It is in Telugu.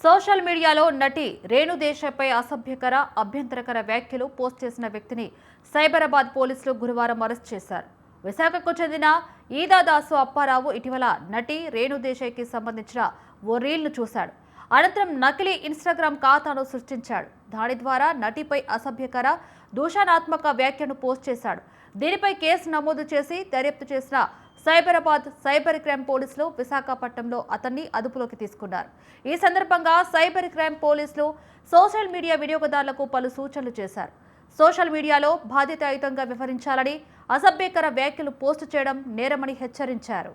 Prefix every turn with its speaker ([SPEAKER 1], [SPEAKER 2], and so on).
[SPEAKER 1] సోషల్ మీడియాలో నటి రేణు దేశాయ్పై అసభ్యకర అభ్యంతరకర వ్యాఖ్యలు పోస్ట్ చేసిన వ్యక్తిని సైబరాబాద్ పోలీసులు గురువారం అరెస్ట్ చేశారు. విశాఖకు చెందిన ఈదాదాసు అప్పారావు ఇటీవల నటి రేణు దేశాయ్కి సంబంధించిన ఓ రీల్ను చూశాడు. అనంతరం నకిలీ ఇన్స్టాగ్రామ్ ఖాతాను సృష్టించాడు. దాని ద్వారా నటిపై అసభ్యకర దూషణాత్మక వ్యాఖ్యను పోస్ట్ చేశాడు. దీనిపై కేసు నమోదు చేసి దర్యాప్తు చేసిన సైబరాబాద్ సైబర్ క్రైమ్ పోలీసులు విశాఖపట్నంలో అతన్ని అదుపులోకి తీసుకున్నారు. ఈ సందర్భంగా సైబర్ క్రైమ్ పోలీసులు సోషల్ మీడియా వినియోగదారులకు పలు సూచనలు చేశారు. సోషల్ మీడియాలో బాధ్యతాయుతంగా వ్యవహరించాలని, అసభ్యకర వ్యాఖ్యలు పోస్టు చేయడం నేరమని హెచ్చరించారు.